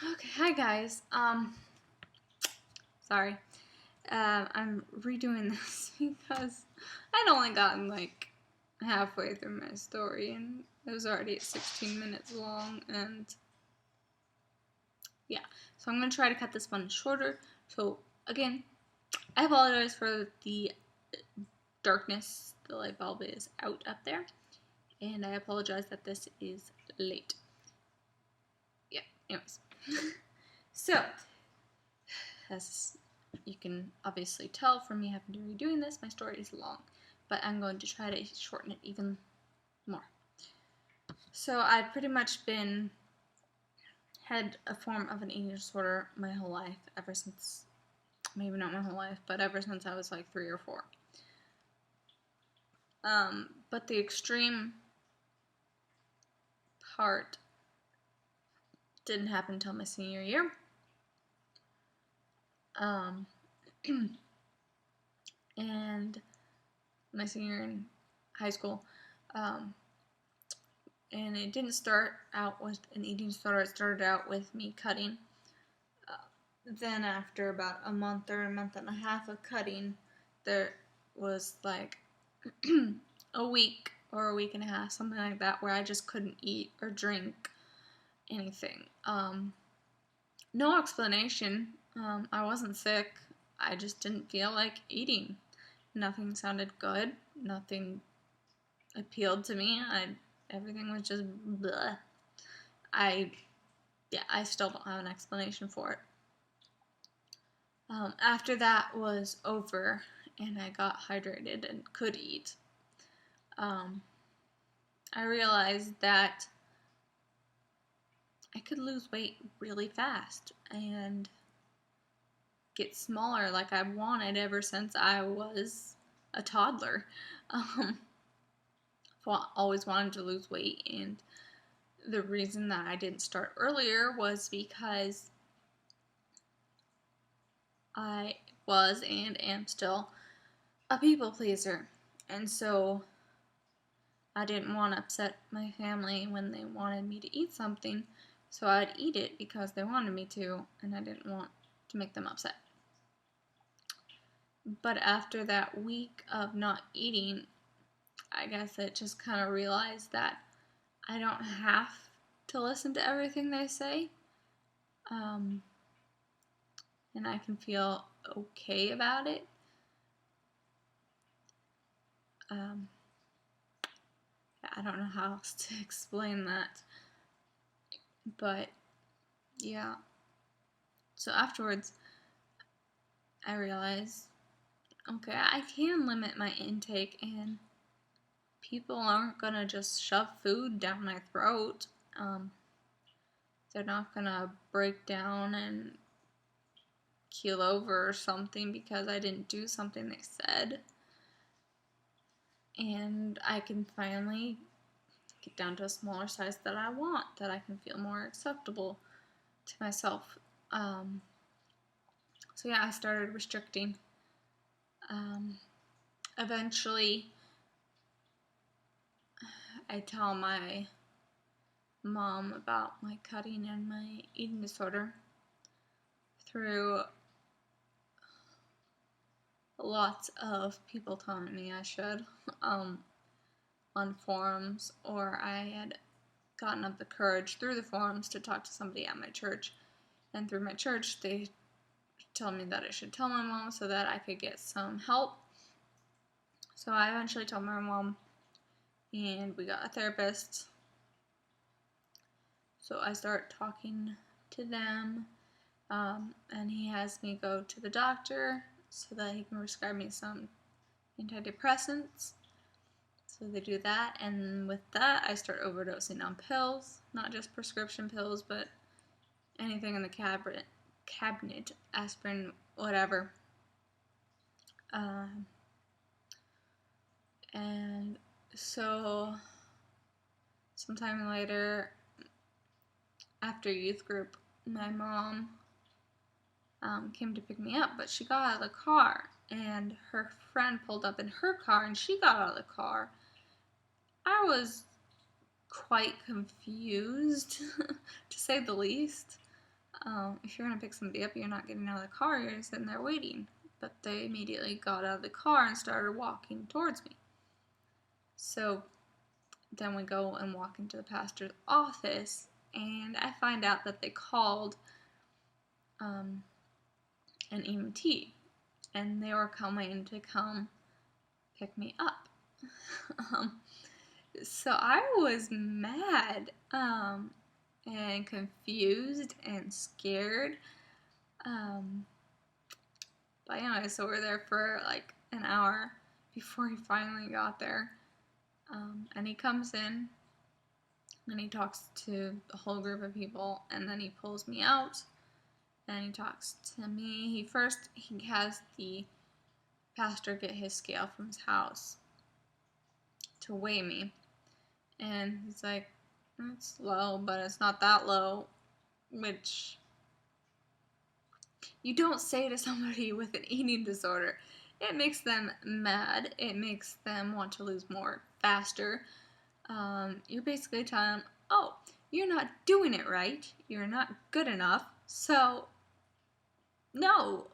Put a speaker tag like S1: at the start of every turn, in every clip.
S1: Okay, hi guys. Sorry. I'm redoing this because I'd only gotten like halfway through my story and it was already at 16 minutes long, and yeah. So I'm gonna try to cut this one shorter. So again, I apologize for the darkness. The light bulb is out up there, and I apologize that this is late. Yeah. Anyways, so as you can obviously tell from me having to redoing this, my story is long, but I'm going to try to shorten it even more. So I've pretty much had a form of an eating disorder my whole life, ever since, maybe not my whole life, but ever since I was like 3 or 4. But the extreme part didn't happen until my senior year. Um, and my senior year in high school. And it didn't start out with an eating disorder. It started out with me cutting. Then after about a month or a month and a half of cutting, there was like a week or a week and a half, something like that, where I just couldn't eat or drink anything. No explanation. I wasn't sick. I just didn't feel like eating. Nothing sounded good. Nothing appealed to me. Everything was just bleh. I still don't have an explanation for it. After that was over and I got hydrated and could eat, I realized that I could lose weight really fast and get smaller like I wanted ever since I was a toddler. Um, always wanted to lose weight, and the reason that I didn't start earlier was because I was and am still a people pleaser. And so I didn't want to upset my family when they wanted me to eat something, so I'd eat it because they wanted me to, and I didn't want to make them upset. But after that week of not eating, I guess I just kind of realized that I don't have to listen to everything they say. And I can feel okay about it. I don't know how else to explain that. But yeah. So afterwards, I realized, okay, I can limit my intake, and people aren't gonna just shove food down my throat. They're not gonna break down and keel over or something because I didn't do something they said. And I can finally get down to a smaller size that I want, that I can feel more acceptable to myself. So yeah, I started restricting. Eventually, I tell my mom about my cutting and my eating disorder through lots of people telling me I should, on forums, or I had gotten up the courage through the forums to talk to somebody at my church, and through my church they told me that I should tell my mom so that I could get some help. So I eventually told my mom, and we got a therapist. So I start talking to them, and he has me go to the doctor so that he can prescribe me some antidepressants. So they do that, and with that, I start overdosing on pills, not just prescription pills, but anything in the cabinet, aspirin, whatever. And so sometime later, after youth group, my mom came to pick me up, but she got out of the car, and her friend pulled up in her car, and she got out of the car. I was quite confused, to say the least. if you're going to pick somebody up, you're not getting out of the car, you're sitting there waiting. But they immediately got out of the car and started walking towards me. So then we go and walk into the pastor's office, and I find out that they called an EMT, and they were coming to come pick me up. So I was mad and confused and scared. But anyway, so we're there for like an hour before he finally got there. And he comes in and he talks to the whole group of people, and then he pulls me out and he talks to me. He has the pastor get his scale from his house to weigh me. And he's like, it's low, but it's not that low, which you don't say to somebody with an eating disorder. It makes them mad. It makes them want to lose more faster. You're basically telling them, oh, you're not doing it right. You're not good enough. So, no.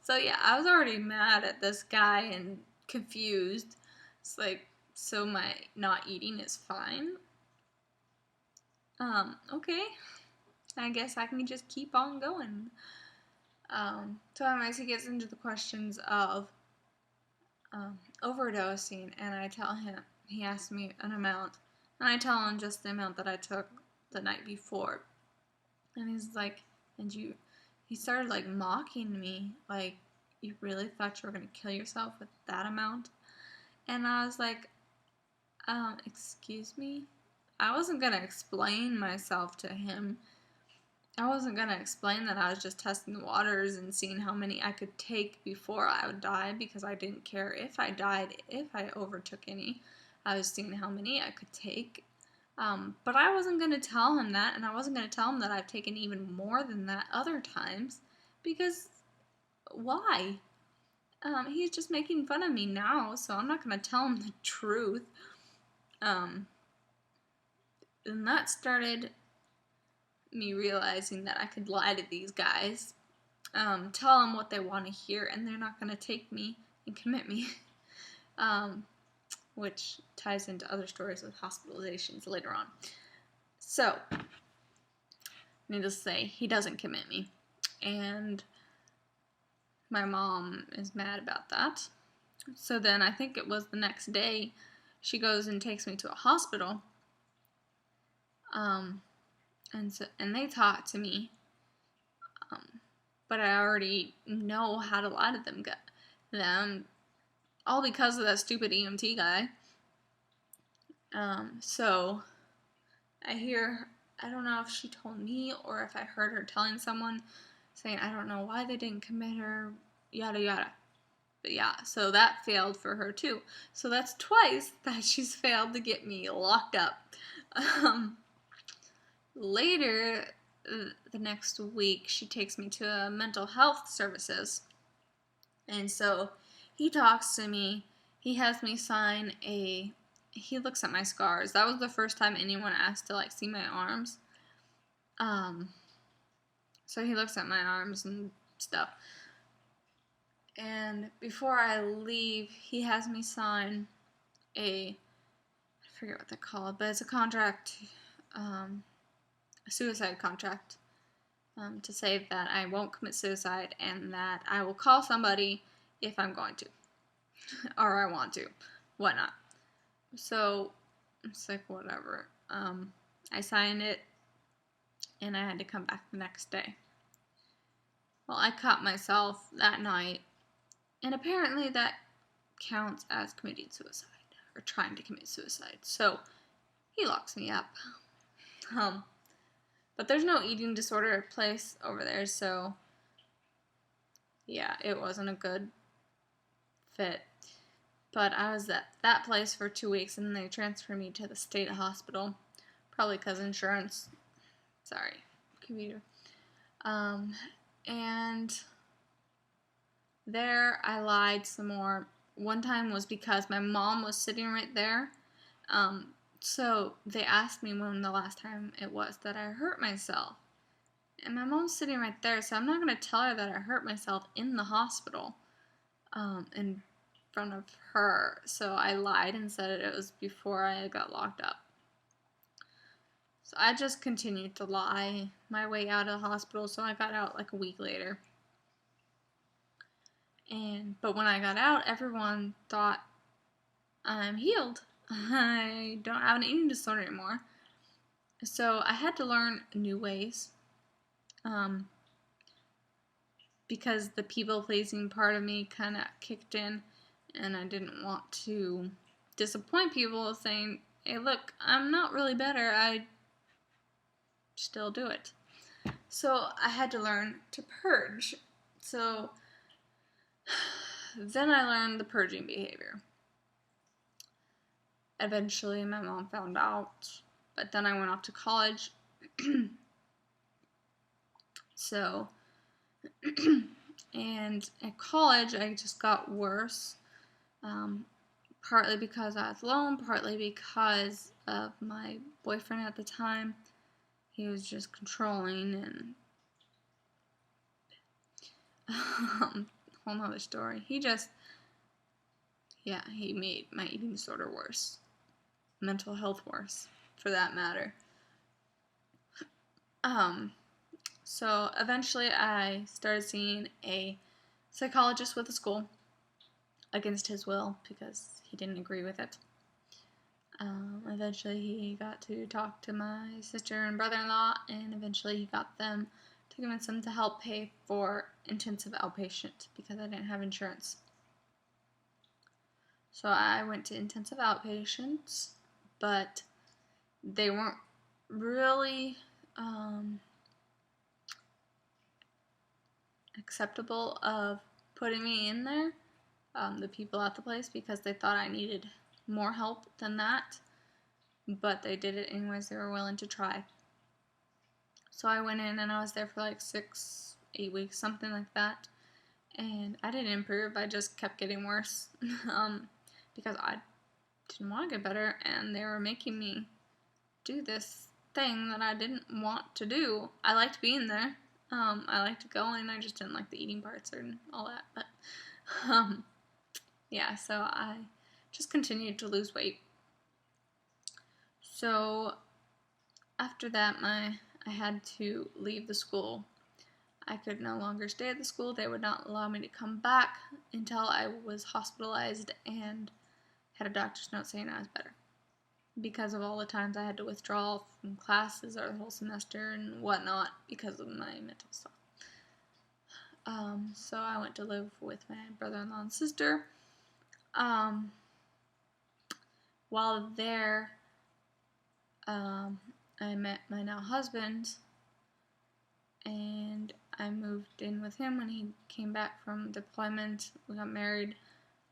S1: So yeah, I was already mad at this guy and confused. It's like, so my not eating is fine? Okay. I guess I can just keep on going. So anyways, he gets into the questions of overdosing, and I tell him, he asks me an amount, and I tell him just the amount that I took the night before. And he's like, he started like mocking me, like, you really thought you were going to kill yourself with that amount? And I was like, excuse me? I wasn't going to explain myself to him. I wasn't going to explain that I was just testing the waters and seeing how many I could take before I would die, because I didn't care if I died, if I overtook any. I was seeing how many I could take. But I wasn't going to tell him that, and I wasn't going to tell him that I've taken even more than that other times, because why? He's just making fun of me now, so I'm not going to tell him the truth. And that started me realizing that I could lie to these guys, tell them what they want to hear, and they're not going to take me and commit me. Which ties into other stories with hospitalizations later on. So, needless to say, he doesn't commit me. And my mom is mad about that. So then I think it was the next day, she goes and takes me to a hospital. And they talk to me. But I already know how to lie to them. All because of that stupid EMT guy. So I don't know if she told me or if I heard her telling someone, saying, I don't know why they didn't commit her, yada yada. But yeah, so that failed for her too. So that's twice that she's failed to get me locked up. Later, the next week, she takes me to mental health services. And so he talks to me. He has me sign he looks at my scars. That was the first time anyone asked to, like, see my arms. So he looks at my arms and stuff. And before I leave, he has me sign I forget what they're called, but it's a contract, a suicide contract, to say that I won't commit suicide and that I will call somebody if I'm going to, or I want to. Why not? So it's like, whatever. I signed it, and I had to come back the next day. Well, I cut myself that night, and apparently that counts as committing suicide, or trying to commit suicide. So he locks me up. But there's no eating disorder place over there, so yeah, it wasn't a good fit. But I was at that place for 2 weeks, and then they transferred me to the state hospital, probably because insurance. Sorry, computer. And there I lied some more. One time was because my mom was sitting right there. So they asked me when the last time it was that I hurt myself. And my mom's sitting right there, so I'm not going to tell her that I hurt myself in the hospital in front of her. So I lied and said it was before I got locked up. So I just continued to lie my way out of the hospital, so I got out like a week later. But when I got out, everyone thought I'm healed. I don't have an eating disorder anymore. So I had to learn new ways. Because the people-pleasing part of me kind of kicked in, and I didn't want to disappoint people saying, hey, look, I'm not really better, I still do it. So I had to learn to purge. So then I learned the purging behavior. Eventually my mom found out, but then I went off to college. So and at college I just got worse, partly because I was alone, partly because of my boyfriend at the time. He was just controlling, and whole nother story. He made my eating disorder worse, mental health worse, for that matter. So eventually I started seeing a psychologist with the school, against his will, because he didn't agree with it. Eventually he got to talk to my sister and brother-in-law, and eventually he got them to convince them to help pay for intensive outpatient because I didn't have insurance. So I went to intensive outpatient, but they weren't really acceptable of putting me in there, the people at the place, because they thought I needed more help than that, but they did it anyways. They were willing to try. So I went in and I was there for like 6-8 weeks, something like that, and I didn't improve. I just kept getting worse because I didn't want to get better, and they were making me do this thing that I didn't want to do. I liked being there. I liked going. I just didn't like the eating parts and all that. But yeah, so I just continued to lose weight. So after that, I had to leave the school. I could no longer stay at the school. They would not allow me to come back until I was hospitalized and had a doctor's note saying I was better, because of all the times I had to withdraw from classes or the whole semester and whatnot because of my mental stuff. So I went to live with my brother-in-law and sister. While there, I met my now husband, and I moved in with him when he came back from deployment. We got married.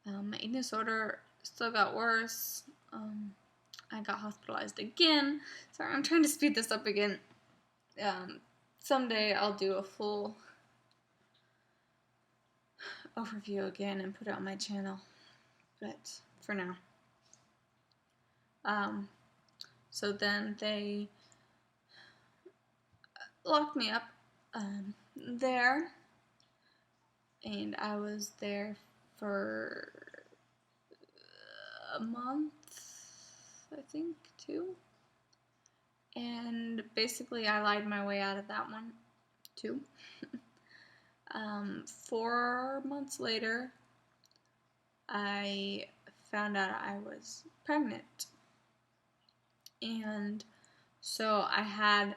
S1: My eating disorder still got worse. I got hospitalized again. Sorry, I'm trying to speed this up again. Someday I'll do a full overview again and put it on my channel, but for now. So then they locked me up there, and I was there for a month, I think, 2. And basically I lied my way out of that one, too. 4 months later, I found out I was pregnant. And so and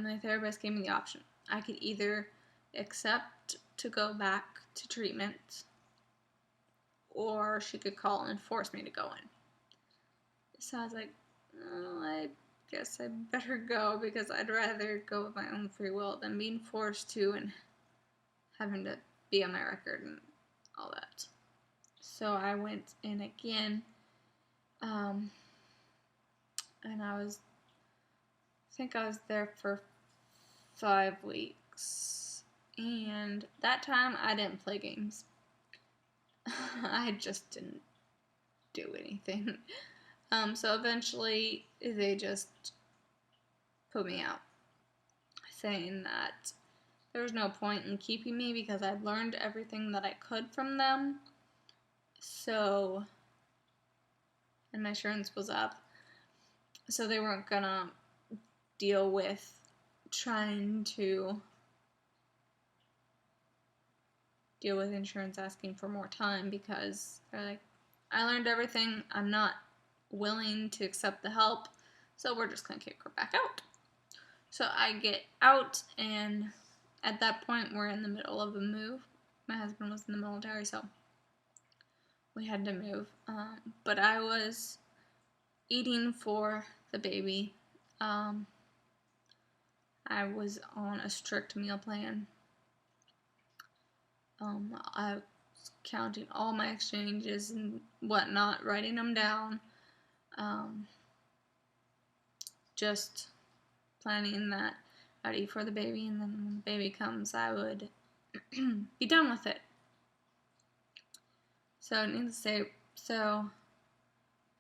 S1: my therapist gave me the option. I could either accept to go back to treatment, or she could call and force me to go in. So I was like, oh, I guess I better go, because I'd rather go with my own free will than being forced to and having to be on my record and all that. So I went in again, and I think I was there for 5 weeks, and that time I didn't play games. I just didn't do anything. So eventually they just put me out. saying that there was no point in keeping me because I'd learned everything that I could from them. So, and my insurance was up. So they weren't gonna deal with trying to deal with insurance asking for more time because they're like, I learned everything. I'm not willing to accept the help. So we're just gonna kick her back out. So I get out, and at that point, we're in the middle of a move. My husband was in the military, so we had to move. But I was eating for the baby. I was on a strict meal plan. I was counting all my exchanges and whatnot, writing them down. Just planning that I'd eat for the baby, and then when the baby comes, I would be done with it. So, needless to say, a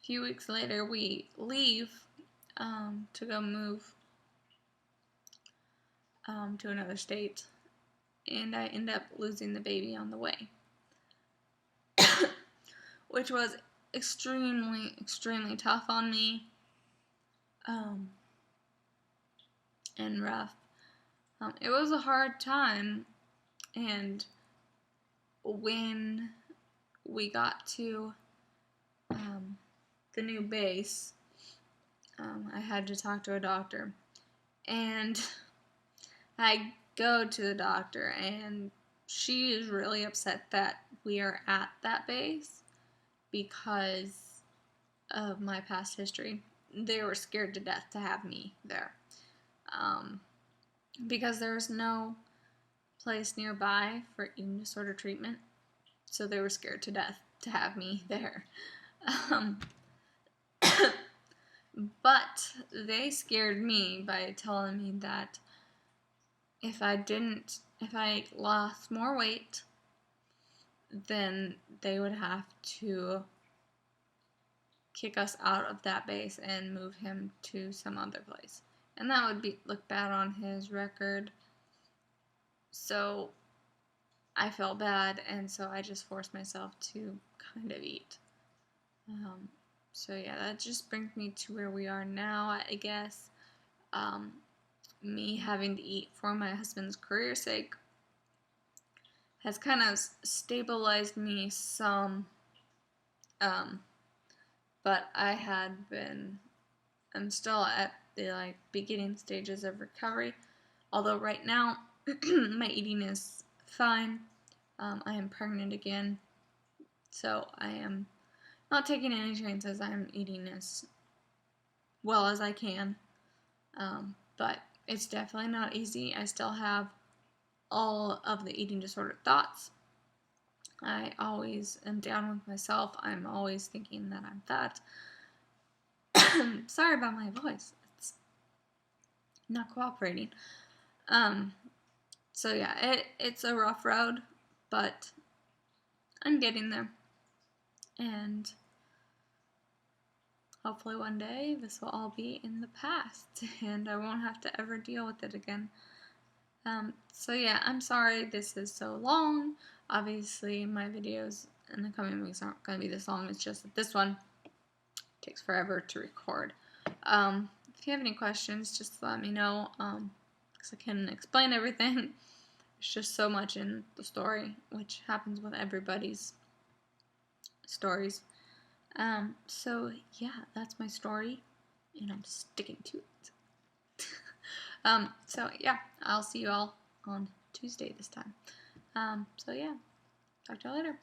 S1: few weeks later, we leave to go move to another state, and I end up losing the baby on the way, which was extremely, extremely tough on me, and rough. It was a hard time, and when we got to the new base, I had to talk to a doctor, and I go to the doctor, and she is really upset that we are at that base because of my past history. They were scared to death to have me there, because there was no place nearby for eating disorder treatment, so they were scared to death to have me there. But they scared me by telling me that if I lost more weight, then they would have to kick us out of that base and move him to some other place. And that would look bad on his record. So I felt bad, and so I just forced myself to kind of eat. So yeah, that just brings me to where we are now, I guess. Me having to eat for my husband's career sake has kind of stabilized me some, but I'm still at the beginning stages of recovery, although right now my eating is fine. I am pregnant again, so I am not taking any chances. I'm eating as well as I can, but it's definitely not easy. I still have all of the eating disorder thoughts. I always am down with myself. I'm always thinking that I'm fat. Sorry about my voice. It's not cooperating. So yeah, it's a rough road, but I'm getting there. And hopefully one day this will all be in the past and I won't have to ever deal with it again. So yeah, I'm sorry this is so long. Obviously my videos in the coming weeks aren't going to be this long. It's just that this one takes forever to record. If you have any questions, just let me know, because I can explain everything. There's just so much in the story, which happens with everybody's stories. So yeah, that's my story, and I'm sticking to it. So yeah, I'll see you all on Tuesday this time. So yeah, talk to you later.